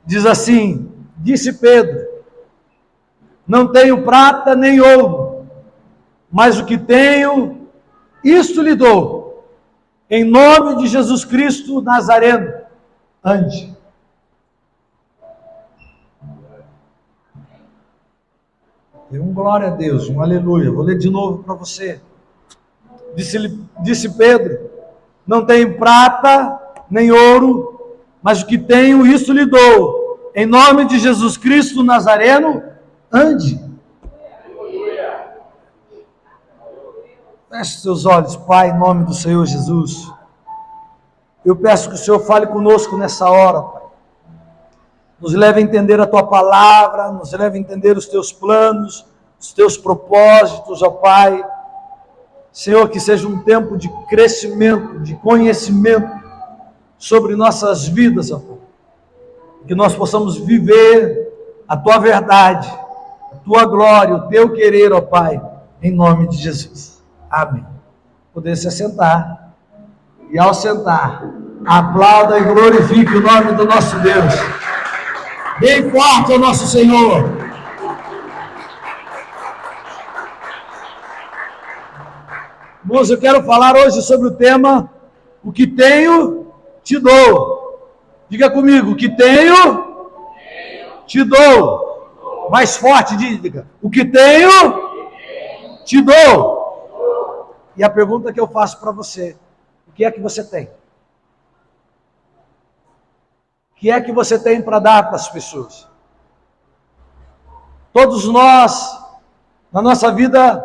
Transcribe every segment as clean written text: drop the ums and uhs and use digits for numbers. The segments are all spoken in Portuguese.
Diz assim: disse Pedro, não tenho prata nem ouro, mas o que tenho, isto lhe dou. Em nome de Jesus Cristo Nazareno, ande. Dê um glória a Deus, um aleluia. Vou ler de novo para você. Disse Pedro, não tenho prata nem ouro, mas o que tenho, isso lhe dou. Em nome de Jesus Cristo Nazareno, ande. Feche seus olhos, Pai, em nome do Senhor Jesus. Eu peço que o Senhor fale conosco nessa hora, Pai. Nos leve a entender a Tua palavra, nos leve a entender os Teus planos, os Teus propósitos, ó Pai. Senhor, que seja um tempo de crescimento, de conhecimento sobre nossas vidas, ó Pai. Que nós possamos viver a Tua verdade, a Tua glória, o Teu querer, ó Pai, em nome de Jesus. Amém. Poder se assentar. E ao sentar, aplauda e glorifique o nome do nosso Deus. Bem forte ao nosso Senhor. Irmãos, eu quero falar hoje sobre o tema: o que tenho, te dou. Diga comigo: o que tenho, te dou. Mais forte, diga: o que tenho, te dou. E a pergunta que eu faço para você: o que é que você tem? O que é que você tem para dar para as pessoas? Todos nós, na nossa vida,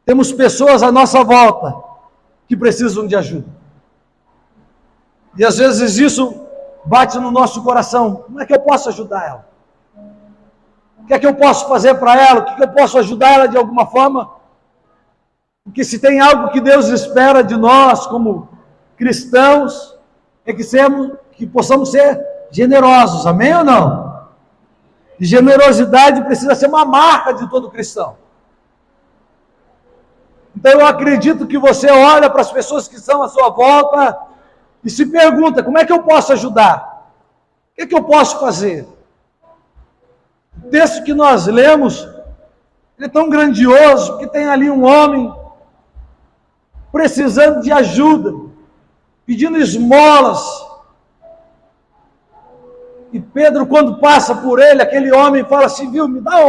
temos pessoas à nossa volta que precisam de ajuda. E às vezes isso bate no nosso coração. Como é que eu posso ajudar ela? O que é que eu posso fazer para ela? O que eu posso ajudar ela de alguma forma? Porque se tem algo que Deus espera de nós como cristãos, é que possamos ser generosos, amém ou não? E generosidade precisa ser uma marca de todo cristão. Então eu acredito que você olha para as pessoas que estão à sua volta e se pergunta: como é que eu posso ajudar? O que é que eu posso fazer? O texto que nós lemos, ele é tão grandioso, que tem ali um homem precisando de ajuda, pedindo esmolas. E Pedro, quando passa por ele, aquele homem fala assim: viu, me dá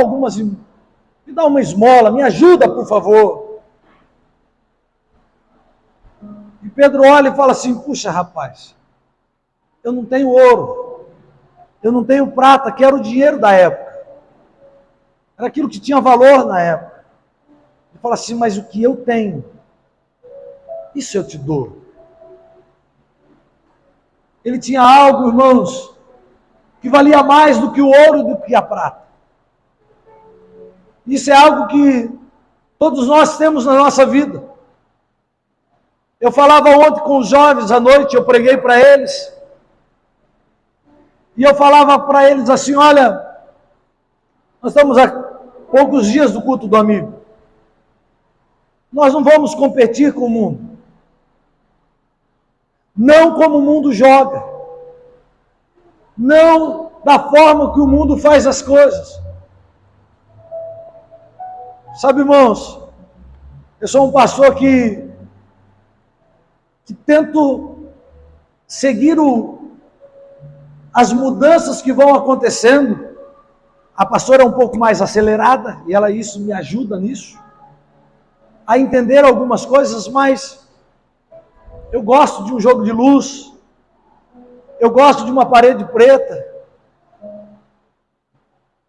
uma esmola, me ajuda, por favor. E Pedro olha e fala assim: puxa, rapaz, eu não tenho ouro, eu não tenho prata, que era o dinheiro da época. Era aquilo que tinha valor na época. Ele fala assim: mas o que eu tenho, isso eu te dou. Ele tinha algo, irmãos, que valia mais do que o ouro e do que a prata. Isso é algo que todos nós temos na nossa vida. Eu falava ontem com os jovens à noite, eu preguei para eles, e eu falava para eles assim: olha, nós estamos há poucos dias do culto do amigo, nós não vamos competir com o mundo, não como o mundo joga, não da forma que o mundo faz as coisas. Sabe, irmãos, eu sou um pastor que tento seguir as mudanças que vão acontecendo. A pastora é um pouco mais acelerada e isso me ajuda nisso, a entender algumas coisas, mas eu gosto de um jogo de luz, eu gosto de uma parede preta,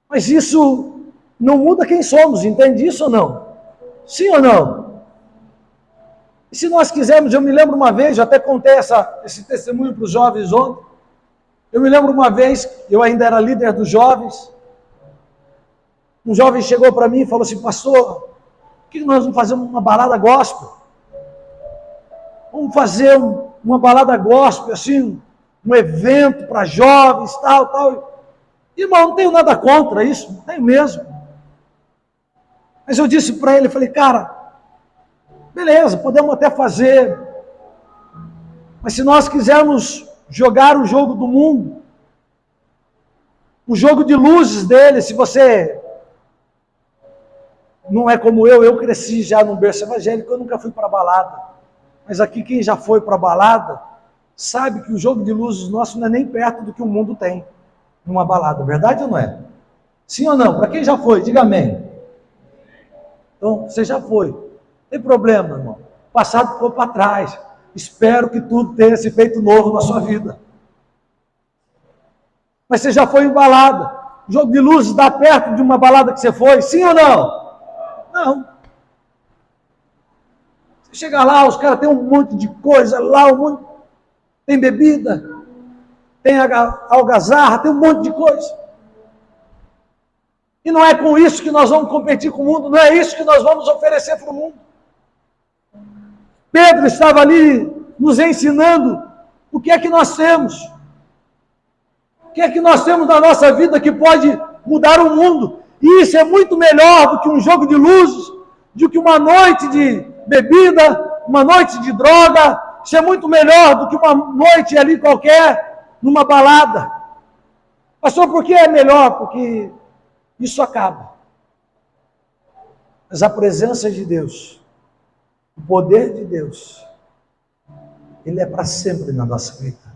mas isso não muda quem somos, entende isso ou não? Sim ou não? E se nós quisermos, eu me lembro uma vez, eu até contei esse testemunho para os jovens ontem, eu me lembro uma vez, eu ainda era líder dos jovens, um jovem chegou para mim e falou assim: pastor, por que nós não fazemos uma balada gospel? Vamos fazer uma balada gospel, assim, um evento para jovens, tal. Irmão, não tenho nada contra isso, não tenho mesmo. Mas eu disse para ele, falei: cara, beleza, podemos até fazer, mas se nós quisermos jogar o jogo do mundo, O jogo de luzes dele, se você não é como eu cresci já num berço evangélico, eu nunca fui para balada. Mas aqui quem já foi para balada, sabe que o jogo de luzes nosso não é nem perto do que o mundo tem numa balada, verdade ou não é? Sim ou não? Para quem já foi, diga amém. Então, você já foi. Não tem problema, irmão. O passado ficou para trás. Espero que tudo tenha se feito novo na sua vida. Mas você já foi em balada. O jogo de luzes dá perto de uma balada que você foi? Sim ou não? Não. Você chega lá, os caras têm um monte de coisa lá, tem bebida, tem algazarra, tem um monte de coisa. E não é com isso que nós vamos competir com o mundo, não é isso que nós vamos oferecer para o mundo. Pedro estava ali nos ensinando o que é que nós temos. O que é que nós temos na nossa vida que pode mudar o mundo? E isso é muito melhor do que um jogo de luzes, do que uma noite de bebida, uma noite de droga. Isso é muito melhor do que uma noite ali qualquer, numa balada. Pastor, por que é melhor? Porque isso acaba. Mas a presença de Deus, o poder de Deus, ele é para sempre na nossa vida.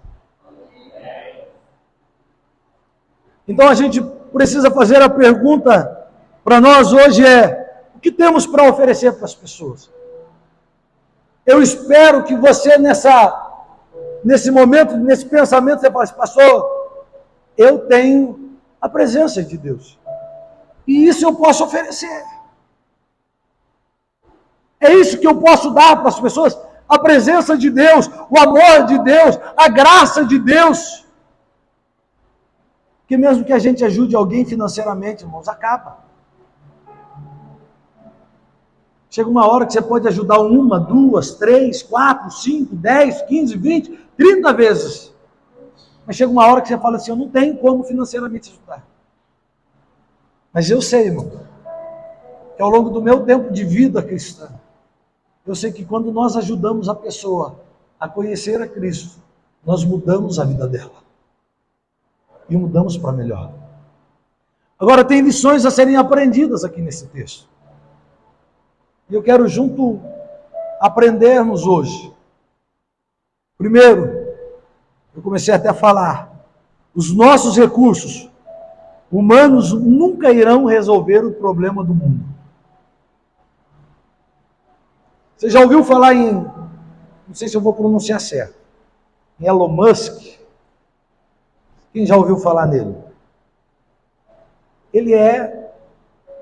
Então a gente precisa fazer a pergunta para nós hoje o que temos para oferecer para as pessoas? Eu espero que você nesse momento, nesse pensamento, você fale, pastor, eu tenho a presença de Deus. E isso eu posso oferecer. É isso que eu posso dar para as pessoas, a presença de Deus, o amor de Deus, a graça de Deus. Porque mesmo que a gente ajude alguém financeiramente, irmãos, acaba. Chega uma hora que você pode ajudar 1, 2, 3, 4, 5, 10, 15, 20, 30 vezes. Mas chega uma hora que você fala assim, eu não tenho como financeiramente ajudar. Mas eu sei, irmão, que ao longo do meu tempo de vida cristã, eu sei que quando nós ajudamos a pessoa a conhecer a Cristo, nós mudamos a vida dela. E mudamos para melhor. Agora tem lições a serem aprendidas aqui nesse texto. E eu quero junto aprendermos hoje. Primeiro, eu comecei até a falar, os nossos recursos humanos nunca irão resolver o problema do mundo. Você já ouviu falar não sei se eu vou pronunciar certo, em Elon Musk? Quem já ouviu falar nele? Ele é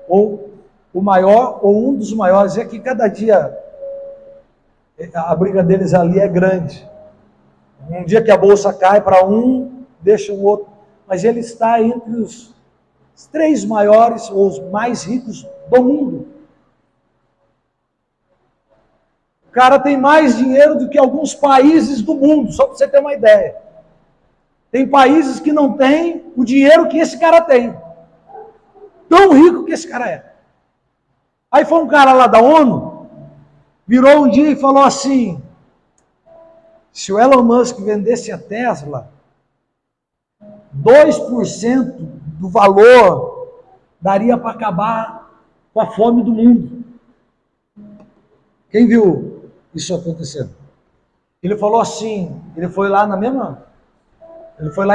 ou o maior ou um dos maiores. É que cada dia a briga deles ali é grande. Um dia que a bolsa cai para um, deixa o outro. Mas ele está entre os 3 maiores ou os mais ricos do mundo. O cara tem mais dinheiro do que alguns países do mundo, só para você ter uma ideia. Tem países que não têm o dinheiro que esse cara tem. Tão rico que esse cara é. Aí foi um cara lá da ONU, virou um dia e falou assim, se o Elon Musk vendesse a Tesla, 2% do valor daria para acabar com a fome do mundo. Quem viu isso acontecendo? Ele falou assim, ele foi lá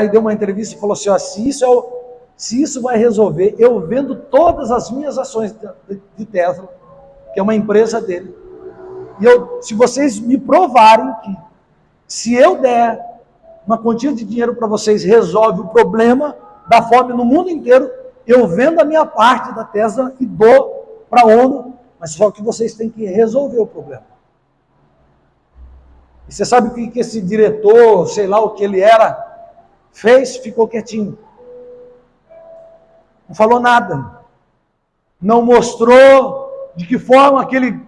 e deu uma entrevista e falou assim, ó, se isso vai resolver, eu vendo todas as minhas ações de Tesla, que é uma empresa dele, e se vocês me provarem que se eu der uma quantia de dinheiro para vocês, resolve o problema da fome no mundo inteiro, eu vendo a minha parte da Tesla e dou para a ONU, mas só que vocês têm que resolver o problema. E você sabe o que esse diretor, sei lá o que ele era, fez? Ficou quietinho. Não falou nada. Não mostrou de que forma aquele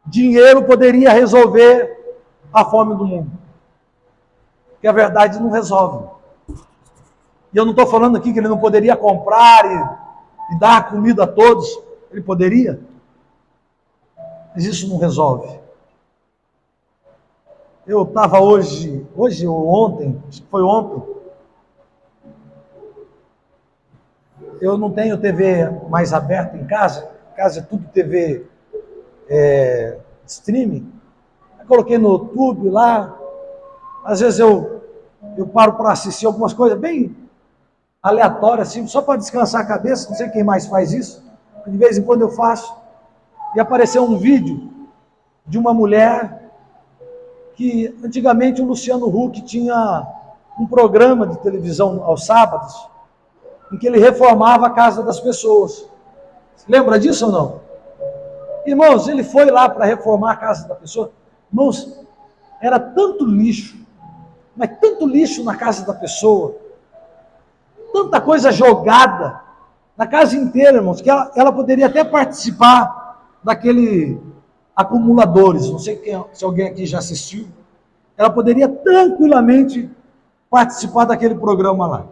dinheiro poderia resolver a fome do mundo. Porque a verdade não resolve. E eu não estou falando aqui que ele não poderia comprar e dar comida a todos. Ele poderia. Mas isso não resolve. Eu estava hoje ou ontem, acho que foi ontem, eu não tenho TV mais aberta em casa é tudo TV streaming. Eu coloquei no YouTube lá, às vezes eu paro para assistir algumas coisas bem aleatórias, assim, só para descansar a cabeça, não sei quem mais faz isso, de vez em quando eu faço, e apareceu um vídeo de uma mulher que antigamente o Luciano Huck tinha um programa de televisão aos sábados, em que ele reformava a casa das pessoas. Lembra disso ou não? Irmãos, ele foi lá para reformar a casa da pessoa. Irmãos, era tanto lixo, mas tanto lixo na casa da pessoa, tanta coisa jogada na casa inteira, irmãos, que ela poderia até participar daquele acumuladores, não sei se alguém aqui já assistiu, ela poderia tranquilamente participar daquele programa lá.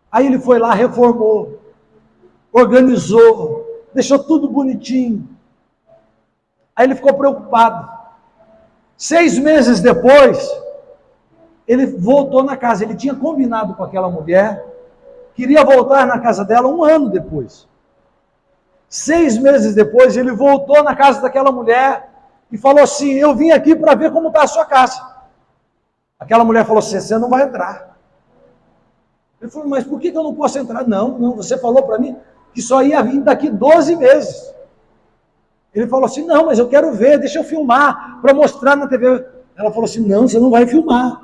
Aí ele foi lá, reformou, organizou, deixou tudo bonitinho. Aí ele ficou preocupado. 6 meses depois, ele voltou na casa. Ele tinha combinado com aquela mulher, queria voltar na casa dela 1 ano depois. 6 meses depois, ele voltou na casa daquela mulher e falou assim: eu vim aqui para ver como está a sua casa. Aquela mulher falou assim: você não vai entrar. Ele falou: mas por que eu não posso entrar? Não, você falou para mim que só ia vir daqui 12 meses. Ele falou assim: não, mas eu quero ver, deixa eu filmar, para mostrar na TV. Ela falou assim: não, você não vai filmar.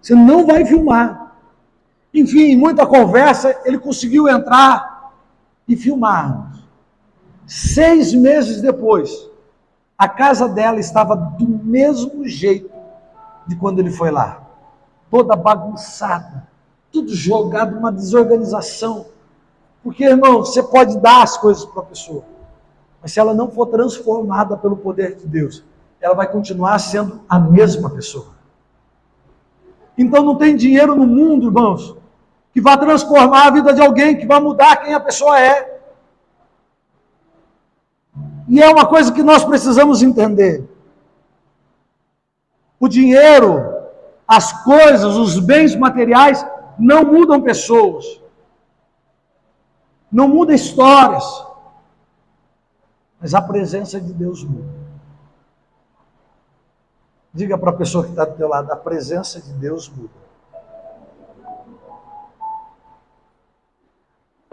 Você não vai filmar. Enfim, em muita conversa, ele conseguiu entrar e filmar. 6 meses depois, a casa dela estava do mesmo jeito de quando ele foi lá. Toda bagunçada, tudo jogado, uma desorganização. Porque, irmão, você pode dar as coisas para a pessoa, mas se ela não for transformada pelo poder de Deus, ela vai continuar sendo a mesma pessoa. Então não tem dinheiro no mundo, irmãos, que vá transformar a vida de alguém, que vá mudar quem a pessoa é. E é uma coisa que nós precisamos entender. O dinheiro, as coisas, os bens materiais não mudam pessoas. Não muda histórias. Mas a presença de Deus muda. Diga para a pessoa que está do teu lado: a presença de Deus muda.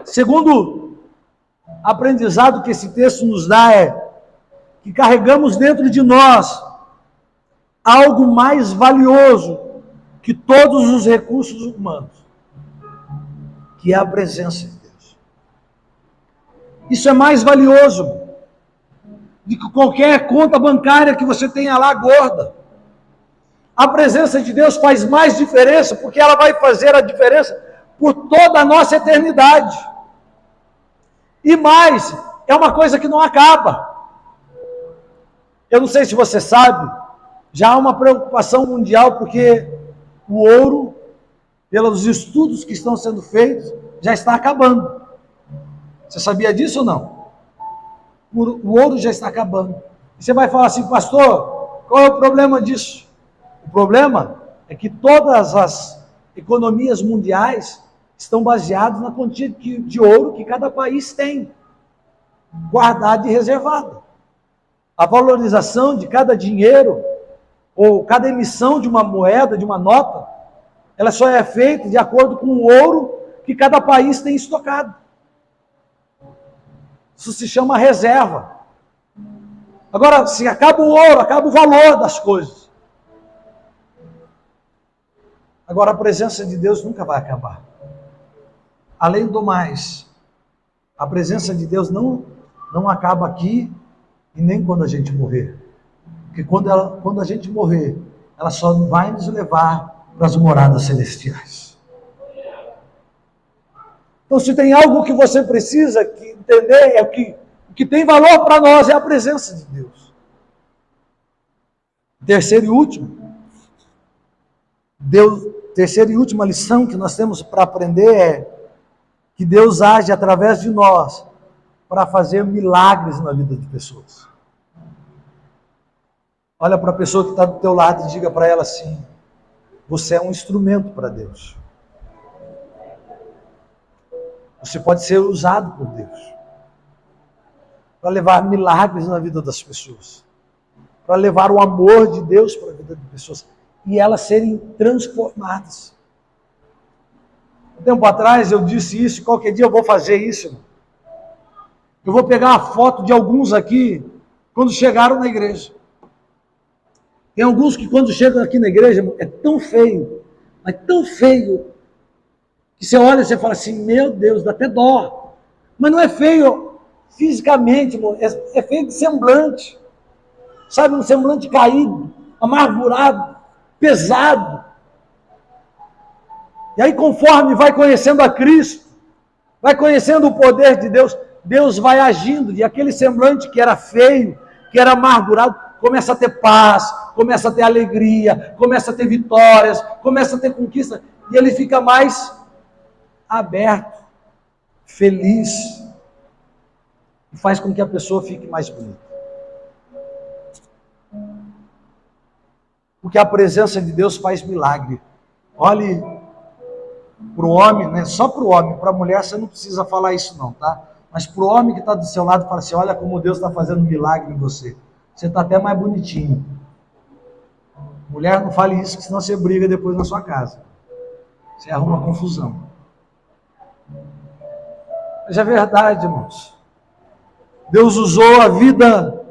Segundo aprendizado que esse texto nos dá é que carregamos dentro de nós algo mais valioso que todos os recursos humanos, que é a presença de Deus. Isso é mais valioso do que qualquer conta bancária que você tenha lá gorda. A presença de Deus faz mais diferença, porque ela vai fazer a diferença por toda a nossa eternidade. E mais, é uma coisa que não acaba. Eu não sei se você sabe, já há uma preocupação mundial, porque o ouro, pelos estudos que estão sendo feitos, já está acabando. Você sabia disso ou não? O ouro já está acabando. E você vai falar assim: pastor, qual é o problema disso? O problema é que todas as economias mundiais estão baseadas na quantia de ouro que cada país tem, guardado e reservado. A valorização de cada dinheiro, ou cada emissão de uma moeda, de uma nota, ela só é feita de acordo com o ouro que cada país tem estocado. Isso se chama reserva. Agora, se acaba o ouro, acaba o valor das coisas. Agora, a presença de Deus nunca vai acabar. Além do mais, a presença de Deus não acaba aqui e nem quando a gente morrer. Porque quando a gente morrer, ela só vai nos levar para as moradas celestiais. Então, se tem algo que você precisa entender, é que o que tem valor para nós é a presença de Deus. Terceira e última lição que nós temos para aprender é que Deus age através de nós para fazer milagres na vida de pessoas. Olha para a pessoa que está do teu lado e diga para ela assim: você é um instrumento para Deus. Você pode ser usado por Deus para levar milagres na vida das pessoas, para levar o amor de Deus para a vida de pessoas e elas serem transformadas. Um tempo atrás eu disse isso, qualquer dia eu vou fazer isso, irmão. Eu vou pegar a foto de alguns aqui quando chegaram na igreja. Tem alguns que quando chegam aqui na igreja, irmão, é tão feio, mas tão feio, que você olha e você fala assim, meu Deus, dá até dó. Mas não é feio fisicamente, irmão, é feio de semblante. Sabe, um semblante caído, amargurado, pesado. E aí, conforme vai conhecendo a Cristo, vai conhecendo o poder de Deus, Deus vai agindo, e aquele semblante que era feio, que era amargurado, começa a ter paz, começa a ter alegria, começa a ter vitórias, começa a ter conquista, e ele fica mais aberto, feliz, e faz com que a pessoa fique mais bonita. Porque a presença de Deus faz milagre. Olhe para o homem, né? Só para o homem, para a mulher você não precisa falar isso não, tá? Mas para o homem que está do seu lado, fala assim, olha como Deus está fazendo milagre em você. Você está até mais bonitinho. Mulher, não fale isso, senão você briga depois na sua casa. Você arruma confusão. Mas é verdade, irmãos. Deus usou a vida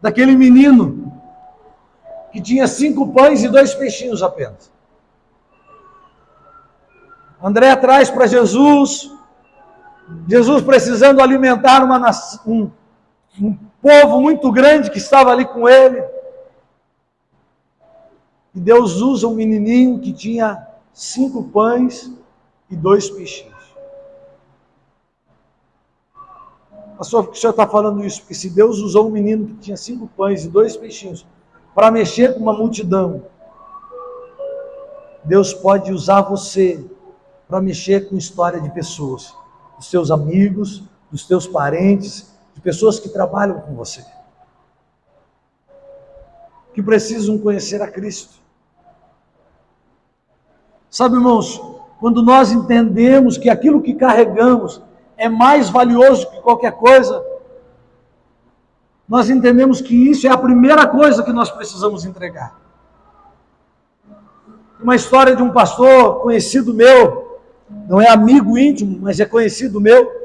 daquele menino que tinha 5 pães e 2 peixinhos apenas. André traz para Jesus precisando alimentar um povo muito grande que estava ali com ele. E Deus usa um menininho que tinha 5 pães e 2 peixinhos. Pastor, por que o senhor está falando isso? Porque se Deus usou um menino que tinha 5 pães e 2 peixinhos para mexer com uma multidão, Deus pode usar você para mexer com história de pessoas, dos seus amigos, dos teus parentes, de pessoas que trabalham com você, que precisam conhecer a Cristo. Sabe, irmãos, quando nós entendemos que aquilo que carregamos é mais valioso que qualquer coisa, nós entendemos que isso é a primeira coisa que nós precisamos entregar. Uma história de um pastor conhecido meu, não é amigo íntimo, mas é conhecido meu,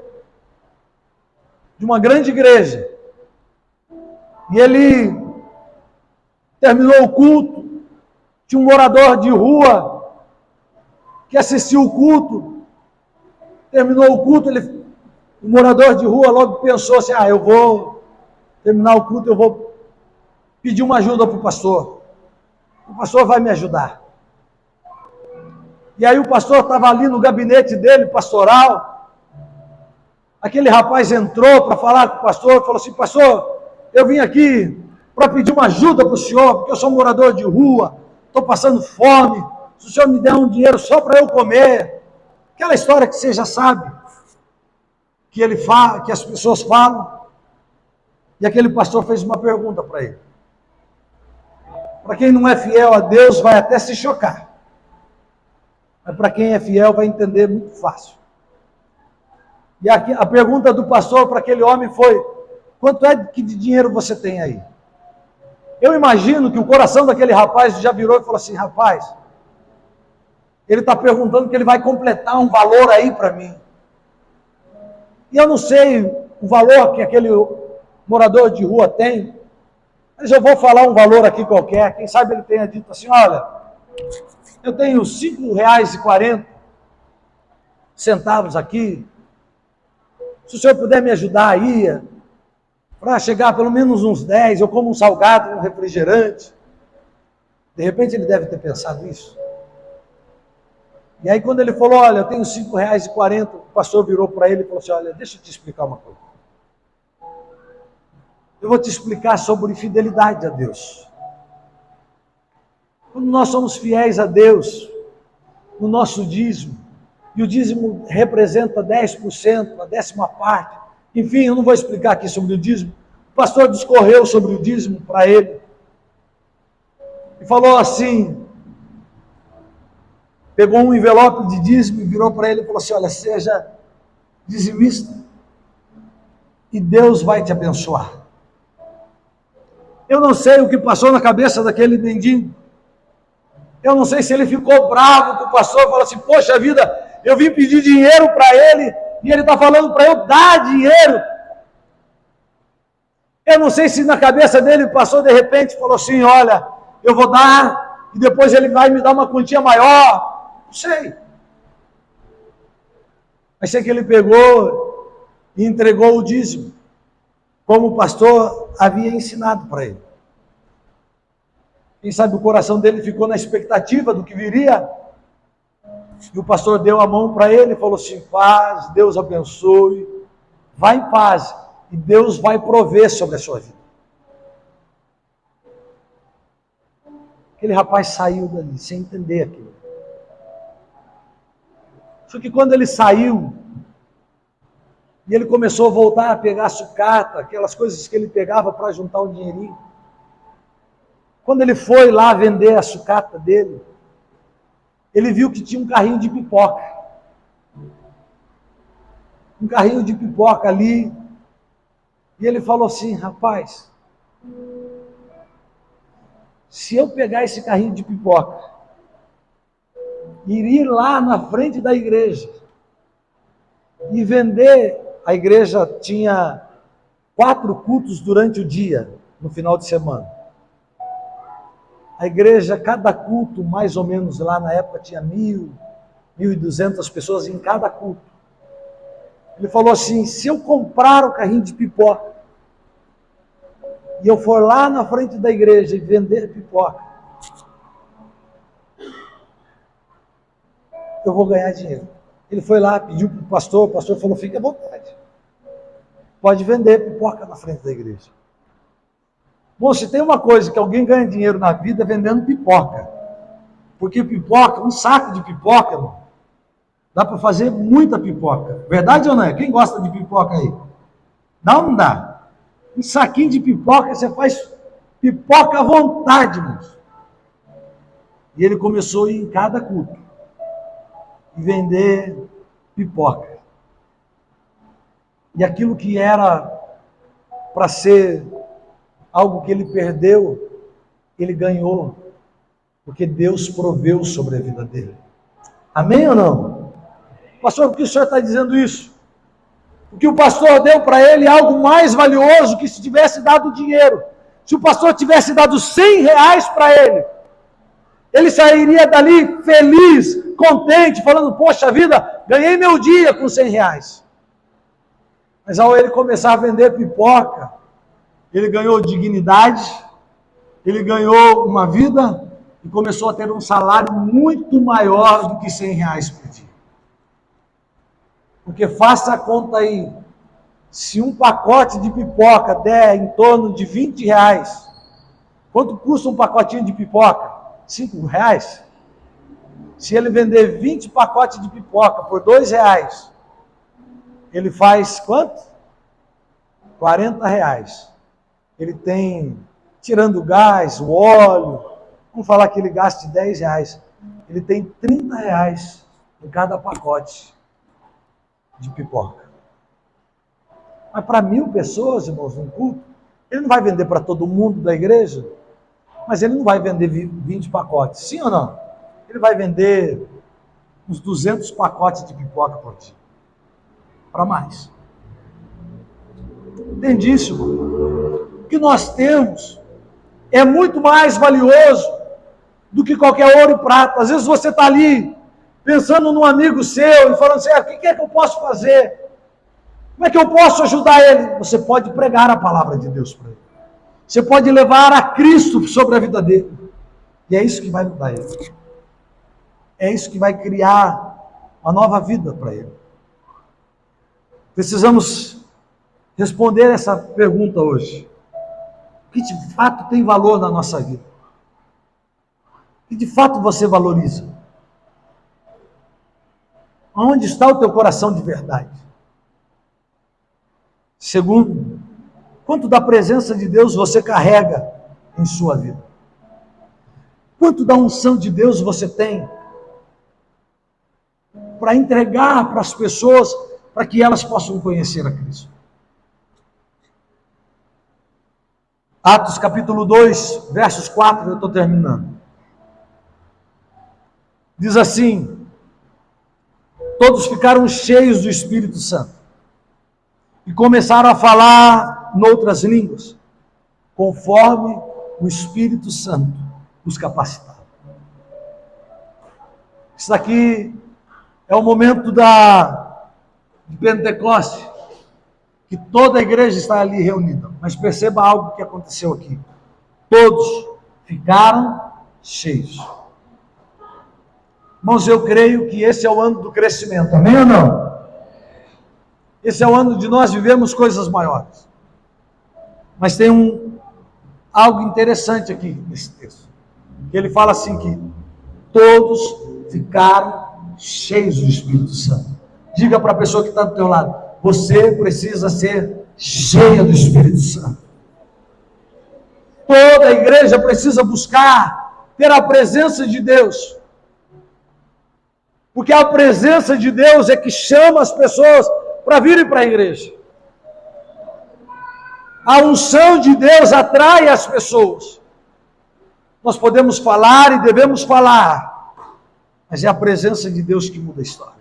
de uma grande igreja. E ele terminou o culto, tinha um morador de rua que assistiu o culto, terminou o culto, o morador de rua logo pensou assim, eu vou terminar o culto, eu vou pedir uma ajuda para o pastor vai me ajudar. E aí o pastor estava ali no gabinete dele, pastoral, aquele rapaz entrou para falar com o pastor, falou assim, pastor, eu vim aqui para pedir uma ajuda para o senhor, porque eu sou morador de rua, estou passando fome, se o senhor me der um dinheiro só para eu comer, aquela história que você já sabe, que ele fala, que as pessoas falam. E aquele pastor fez uma pergunta para ele. Para quem não é fiel a Deus, vai até se chocar. Mas para quem é fiel, vai entender muito fácil. E aqui, a pergunta do pastor para aquele homem foi, quanto é que de dinheiro você tem aí? Eu imagino que o coração daquele rapaz já virou e falou assim, rapaz, ele está perguntando que ele vai completar um valor aí para mim. E eu não sei o valor que aquele morador de rua tem, mas eu vou falar um valor aqui qualquer, quem sabe ele tenha dito assim, olha, eu tenho R$5,40 aqui, se o senhor puder me ajudar aí, para chegar pelo menos uns 10, eu como um salgado, um refrigerante. De repente ele deve ter pensado isso. E aí quando ele falou, olha, eu tenho R$5,40, o pastor virou para ele e falou assim, olha, deixa eu te explicar uma coisa. Eu vou te explicar sobre fidelidade a Deus. Quando nós somos fiéis a Deus, no nosso dízimo, e o dízimo representa 10%, a 10ª parte, enfim, eu não vou explicar aqui sobre o dízimo, o pastor discorreu sobre o dízimo para ele, e falou assim, pegou um envelope de dízimo e virou para ele e falou assim: olha, seja dizimista e Deus vai te abençoar. Eu não sei o que passou na cabeça daquele mendigo. Eu não sei se ele ficou bravo com o pastor, falou assim: poxa vida, eu vim pedir dinheiro para ele e ele está falando para eu dar dinheiro. Eu não sei se na cabeça dele passou de repente e falou assim: olha, eu vou dar e depois ele vai me dar uma quantia maior. Não sei. Mas sei que ele pegou e entregou o dízimo, como o pastor havia ensinado para ele. Quem sabe o coração dele ficou na expectativa do que viria. E o pastor deu a mão para ele e falou assim: paz, Deus abençoe, vá em paz e Deus vai prover sobre a sua vida. Aquele rapaz saiu dali sem entender aquilo. Só que quando ele saiu, e ele começou a voltar a pegar sucata, aquelas coisas que ele pegava para juntar um dinheirinho. Quando ele foi lá vender a sucata dele, ele viu que tinha um carrinho de pipoca. Um carrinho de pipoca ali. E ele falou assim: rapaz, se eu pegar esse carrinho de pipoca e ir lá na frente da igreja e vender, a igreja tinha 4 cultos durante o dia, no final de semana. A igreja, cada culto, mais ou menos lá na época, tinha 1.200 pessoas em cada culto. Ele falou assim: se eu comprar o carrinho de pipoca e eu for lá na frente da igreja e vender pipoca, eu vou ganhar dinheiro. Ele foi lá, pediu para o pastor falou: fique à vontade. Pode vender pipoca na frente da igreja. Bom, se tem uma coisa que alguém ganha dinheiro na vida é vendendo pipoca. Porque pipoca, um saco de pipoca, irmão, dá para fazer muita pipoca. Verdade ou não é? Quem gosta de pipoca aí? Dá ou não dá? Um saquinho de pipoca, você faz pipoca à vontade, irmão. E ele começou a ir em cada culto e vender pipoca. E aquilo que era para ser algo que ele perdeu, ele ganhou, porque Deus proveu sobre a vida dele. Amém ou não? Pastor, por que o senhor está dizendo isso? Porque o pastor deu para ele algo mais valioso que se tivesse dado dinheiro. Se o pastor tivesse dado R$100 para ele, ele sairia dali feliz, contente, falando: poxa vida, ganhei meu dia com R$100. Mas ao ele começar a vender pipoca, ele ganhou dignidade, ele ganhou uma vida e começou a ter um salário muito maior do que R$100 por dia. Porque faça a conta aí, se um pacote de pipoca der em torno de R$20, quanto custa um pacotinho de pipoca? R$5? Se ele vender 20 pacotes de pipoca por R$2, ele faz quanto? R$40. Ele tem, tirando o gás, o óleo, vamos falar que ele gaste R$10. Ele tem R$30 em cada pacote de pipoca. Mas para 1.000 pessoas, irmãos, num culto, ele não vai vender para todo mundo da igreja, mas ele não vai vender 20 pacotes, sim ou não? Ele vai vender uns 200 pacotes de pipoca por dia, para mais. Entende isso, irmão? O que nós temos é muito mais valioso do que qualquer ouro e prata. Às vezes você está ali pensando num amigo seu e falando assim: o que é que eu posso fazer? Como é que eu posso ajudar ele? Você pode pregar a palavra de Deus para ele. Você pode levar a Cristo sobre a vida dele. E é isso que vai mudar ele. É isso que vai criar uma nova vida para ele. Precisamos responder essa pergunta hoje. O que de fato tem valor na nossa vida? O que de fato você valoriza? Onde está o teu coração de verdade? Segundo, quanto da presença de Deus você carrega em sua vida? Quanto da unção de Deus você tem? para entregar para as pessoas, para que elas possam conhecer a Cristo. Atos capítulo 2, versos 4, eu estou terminando. Diz assim: todos ficaram cheios do Espírito Santo e começaram a falar noutras línguas, conforme o Espírito Santo os capacitava. Isso aqui é o momento de Pentecoste, que toda a igreja está ali reunida. Mas perceba algo que aconteceu aqui. Todos ficaram cheios. Irmãos, eu creio que esse é o ano do crescimento, amém ou não? Esse é o ano de nós vivermos coisas maiores. Mas tem algo interessante aqui nesse texto, que ele fala assim que todos ficaram cheios do Espírito Santo. Diga para a pessoa que está do teu lado: você precisa ser cheia do Espírito Santo. Toda a igreja precisa buscar ter a presença de Deus, porque a presença de Deus é que chama as pessoas para virem para a igreja. A unção de Deus atrai as pessoas. Nós podemos falar e devemos falar, mas é a presença de Deus que muda a história.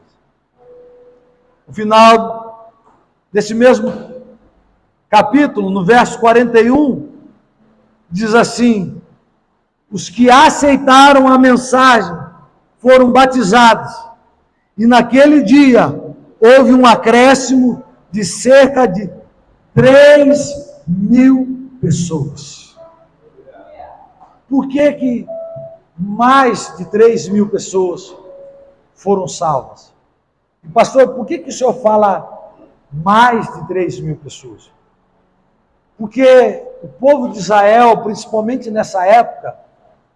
No final desse mesmo capítulo, no verso 41, diz assim: os que aceitaram a mensagem foram batizados, e naquele dia houve um acréscimo de cerca de 3.000 pessoas. Por que mais de 3.000 pessoas foram salvas? E pastor, por que o senhor fala mais de 3.000 pessoas? Porque o povo de Israel, principalmente nessa época,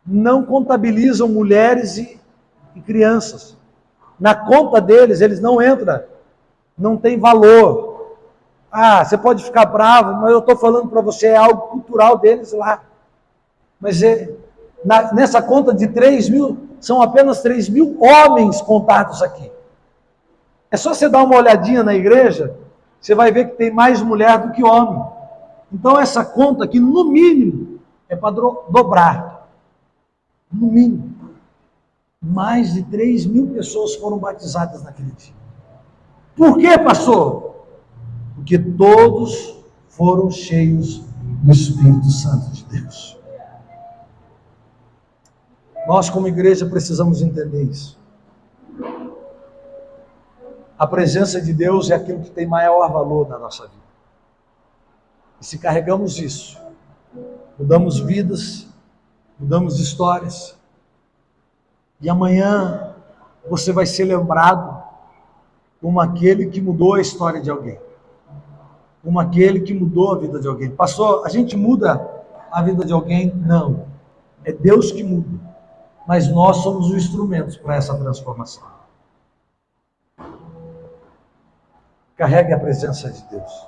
não contabilizam mulheres e crianças. Na conta deles, eles não entram, não tem valor. Ah, você pode ficar bravo, mas eu estou falando para você, é algo cultural deles lá. Mas nessa conta de 3.000, são apenas 3.000 homens contados aqui. É só você dar uma olhadinha na igreja, você vai ver que tem mais mulher do que homem. Então essa conta aqui, no mínimo, é para dobrar. No mínimo. Mais de 3.000 pessoas foram batizadas naquele dia. Por quê, pastor? Porque todos foram cheios do Espírito Santo de Deus. Nós, como igreja, precisamos entender isso. A presença de Deus é aquilo que tem maior valor na nossa vida. E se carregamos isso, mudamos vidas, mudamos histórias. E amanhã você vai ser lembrado como aquele que mudou a história de alguém. Como aquele que mudou a vida de alguém. Pastor, a gente muda a vida de alguém? Não. É Deus que muda. Mas nós somos os instrumentos para essa transformação. Carregue a presença de Deus.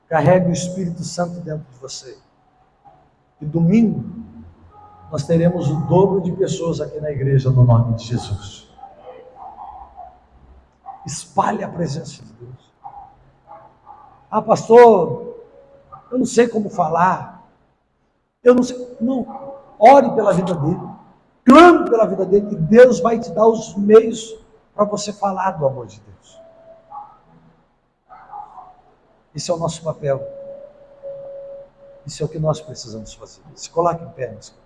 Carregue o Espírito Santo dentro de você. E domingo, nós teremos o dobro de pessoas aqui na igreja, no nome de Jesus. Espalhe a presença de Deus. Ah, pastor, eu não sei como falar. Eu não sei. Não, ore pela vida dele. Clame pela vida dele, e Deus vai te dar os meios para você falar do amor de Deus. Esse é o nosso papel. Isso é o que nós precisamos fazer. Se coloque em pé, meus queridos.